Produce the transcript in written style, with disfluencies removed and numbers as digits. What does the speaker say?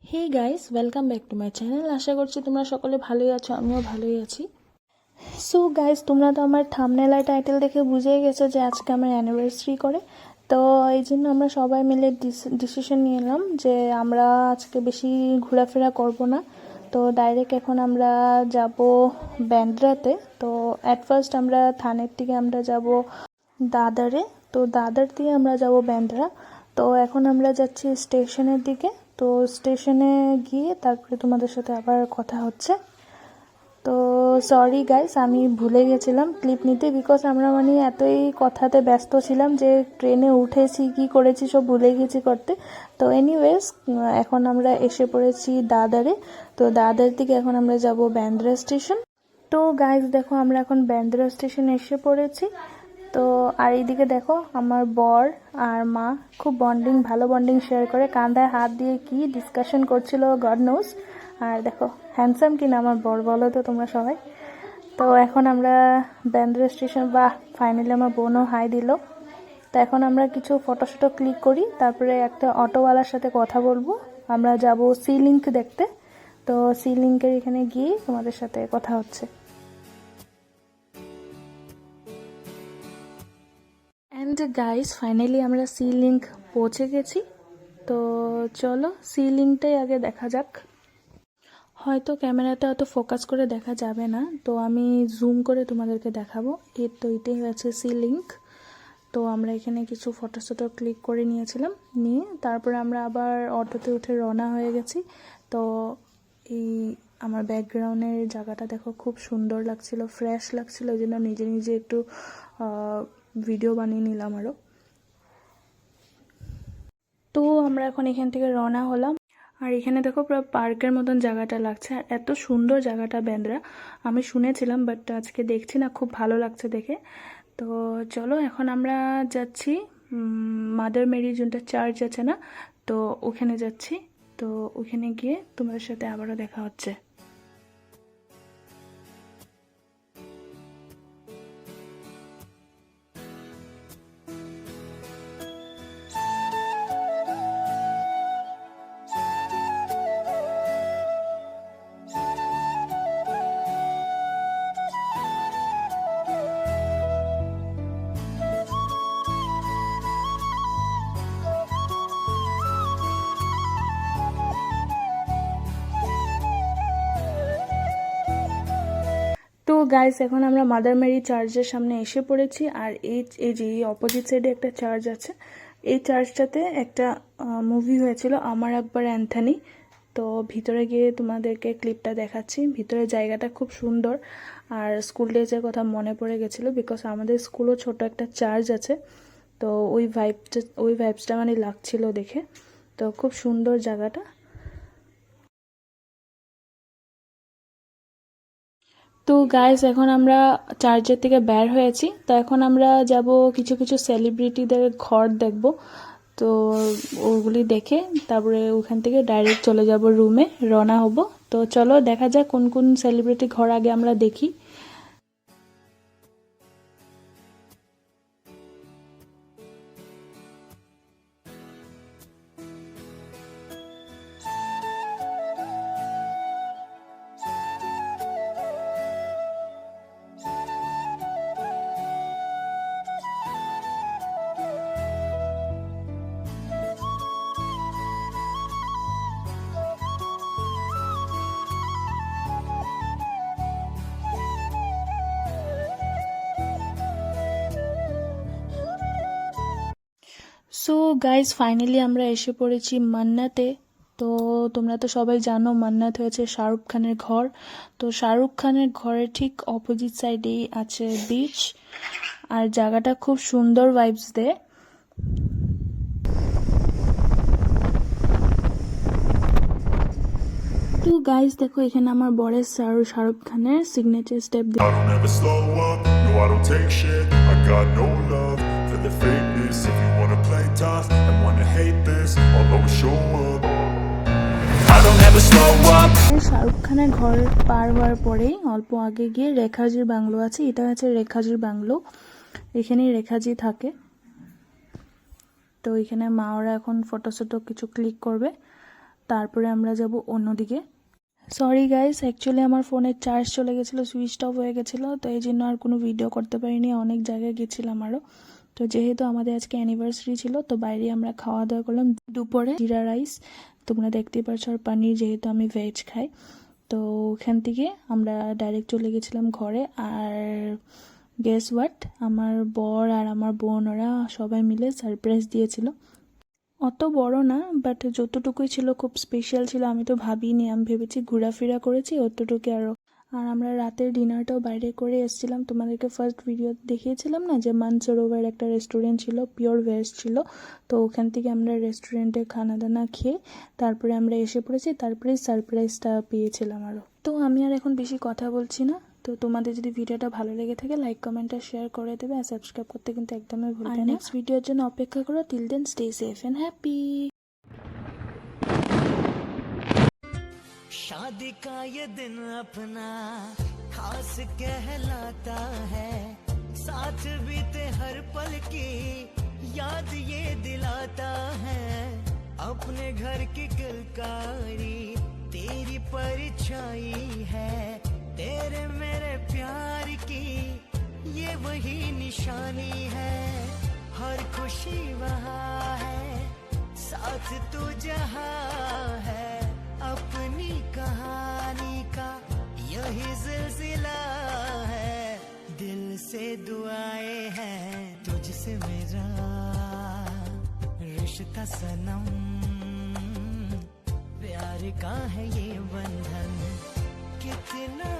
Hey guys, welcome back to my channel. আশা করছি তোমরা সকলে ভালোই আছো, আমিও ভালোই আছি। সো গাইস, তোমরা তো আমার থাম্বনেল আর টাইটেল দেখে বুঝেই গেছো যে আজকে আমার অ্যানিভার্সারি করে। তো এই জন্য আমরা সবাই মিলে ডিসিশন নিলাম যে আমরা আজকে বেশি ঘোরাফেরা করব না। তো ডাইরেক্ট এখন আমরা যাব ব্যান্ড্রাতে। তো অ্যাট ফার্স্ট আমরা থানের থেকে আমরা যাব দাদারে। তো দাদার দিয়ে আমরা যাব ব্যান্ড্রা। তো এখন আমরা যাচ্ছি স্টেশনের দিকে। তো স্টেশনে গিয়ে তারপরে তোমাদের সাথে আবার কথা হচ্ছে। তো সরি গাইস, আমি ভুলে গেছিলাম ক্লিপ নিতে, বিকজ আমরা এতই কথাতে ব্যস্ত ছিলাম যে ট্রেনে উঠেছি কি করেছি সব ভুলে গেছি করতে। তো এনিওয়েজ, এখন আমরা এসে পড়েছি দাদারে। তো দাদার দিকে এখন আমরা যাব ব্যান্দ্রা স্টেশন। তো গাইস দেখো, আমরা এখন ব্যান্দ্রা স্টেশনে এসে পড়েছি। তো আর এইদিকে দেখো, আমার বর আর মা খুব ভালো বন্ডিং শেয়ার করে, কাঁধায় হাত দিয়ে কি ডিসকাশন করছিল গড নোজ। আর দেখো হ্যান্ডসাম কিনা আমার বর, বলো তো তোমরা সবাই। তো এখন আমরা ব্যান্দ্রা স্টেশন, ফাইনালি আমার বোনও হাই দিল। তো এখন আমরা কিছু ফটোশুটো ক্লিক করি, তারপরে একটা অটোওয়ালার সাথে কথা বলবো। আমরা যাব সি লিঙ্ক দেখতে। তো সি লিঙ্কের এখানে গিয়ে তোমাদের সাথে কথা হচ্ছে। অ্যান্ড গাইস, ফাইনালি আমরা সি লিঙ্ক পৌঁছে গেছি। তো চলো সি লিঙ্কটাই আগে দেখা যাক। হয়তো ক্যামেরাতে অত ফোকাস করে দেখা যাবে না, তো আমি জুম করে তোমাদেরকে দেখাবো। তো এটাই হচ্ছে সি লিঙ্ক। তো আমরা এখানে কিছু ফটো ক্লিক করে নিয়েছিলাম, নিয়ে তারপরে আমরা আবার অটোতে উঠে রওনা হয়ে গেছি। তো এই আমার ব্যাকগ্রাউন্ডের জায়গাটা দেখো, খুব সুন্দর লাগছিল, ফ্রেশ লাগছিল, ওই জন্য নিজে নিজে একটু ভিডিও বানিয়ে নিলাম আরও। তো আমরা এখন এখান থেকে রওনা হলাম। আর এখানে দেখো পুরো পার্কের মতন জায়গাটা লাগছে, আর এত সুন্দর জায়গাটা ব্যান্দ্রা। আমি শুনেছিলাম বাট আজকে দেখছি না, খুব ভালো লাগছে দেখে। তো চলো এখন আমরা যাচ্ছি মাদার মেরি যেটা চার্চ আছে না, তো ওখানে যাচ্ছি। তো ওখানে গিয়ে তোমাদের সাথে আবারও দেখা হচ্ছে। তো গাইস, এখন আমরা মাদার মেরি চার্চের সামনে এসে পড়েছি। আর এই যে অপোজিট সাইডে একটা চার্চ আছে, এই চার্চটাতে একটা মুভি হয়েছিল, আমার আকবর অ্যান্থনি। তো ভিতরে গিয়ে তোমাদেরকে ক্লিপটা দেখাচ্ছি। ভিতরে জায়গাটা খুব সুন্দর, আর স্কুল ডেজের কথা মনে পড়ে গেছিলো, বিকজ আমাদের স্কুলও ছোট একটা চার্চ আছে। তো ওই ভাইবসটা লাগছিল দেখে। তো খুব সুন্দর জায়গাটা। তো গাইস, এখন আমরা চার্চের থেকে বের হয়েছি। তো এখন আমরা যাব কিছু কিছু সেলিব্রিটিদের ঘর দেখব। তো ওগুলি দেখে তারপরে ওখান থেকে ডাইরেক্ট চলে যাব রুমে, রওনা হব। তো চলো দেখা যাক কোন কোন সেলিব্রিটি ঘর আগে আমরা দেখি। সো গাইজ, ফাইনালি আমরা এসে পড়েছি মান্নাতে। তো তোমরা তো সবাই জানো মান্নাত হয়েছে শাহরুখ খানের ঘর। তো শাহরুখ খানের ঘরের ঠিক অপোজিট সাইডেই আছে বিচ, আর জায়গাটা খুব সুন্দর ভাইবস দেয়। তো গাইজ দেখো, এখানে আমার বরের শাহরুখ খানের signature step. I don't ever slow up, no I don't take shit. I got no love for the fakeness. If you wanna play tough and wanna hate this, I'll always show up. I don't ever slow up. Shahrukh খানের ঘর পার হওয়ার পরেই অল্প আগে গিয়ে রেখাজির bungalow আছে। এটা হচ্ছে রেখাজির বাংলো, এখানেই রেখাজি থাকে। তো এখানে মা ওরা এখন ফটো কিছু ক্লিক করবে। তারপরে আমরা যাব অন্যদিকে। সরি গাইস, অ্যাকচুয়ালি আমার ফোনের চার্জ চলে গেছিলো, সুইচ অফ হয়ে গেছিলো, তো এই জন্য আর কোনো ভিডিও করতে পারিনি। অনেক জায়গায় গেছিলাম আরও। তো যেহেতু আমাদের আজকে অ্যানিভার্সারি ছিল, তো বাইরে আমরা খাওয়া দাওয়া করলাম। দুপুরে জিরা রাইস তোমরা দেখতেই পারছো, আর পানির, যেহেতু আমি ভেজ খাই। তো ওখান থেকে আমরা ডাইরেক্ট চলে গেছিলাম ঘরে। আর গেস হোয়াট, আমার বর আর আমার বোন ওরা সবাই মিলে সারপ্রাইজ দিয়েছিল। অত বড় না, বাট যতটুকুই ছিল খুব স্পেশাল ছিল। আমি তো ভাবিনি, আমি ভেবেছি ঘোরাফেরা করেছি অতটুকু আরও। আর আমরা রাতের ডিনারটাও বাইরে করে এসেছিলাম। তোমাদেরকে ফার্স্ট ভিডিও দেখিয়েছিলাম না যে মানসরোভার একটা রেস্টুরেন্ট ছিল, পিওর ভেজ ছিল। তো ওখান থেকে আমরা রেস্টুরেন্টে খানা দানা খেয়ে তারপরে আমরা এসে পড়েছি, তারপরে সারপ্রাইজটা পেয়েছিলাম আরও। তো আমি আর এখন বেশি কথা বলছি না। তো তোমাদের যদি ভিডিওটা ভালো লেগে থাকে, লাইক কমেন্ট আর শেয়ার করে দেবে, আর সাবস্ক্রাইব করতে কিন্তু একদমই ভুলবে না। নেক্সট ভিডিওর জন্য অপেক্ষা করো। Till then stay safe and happy. शादी का ये दिन अपना खास कहलाता है, साथ बीते हर पल की याद ये दिलाता है। अपने घर की किलकारी तेरी परछाई है, तेरे मेरे प्यार की ये वही निशानी है। हर खुशी वहाँ है, साथ तू जहाँ है। अपनी कहानी का यही सिलसिला है, दिल से दुआएं हैं तुझसे मेरा रिश्ता सनम। प्यार का है ये बंधन, कितना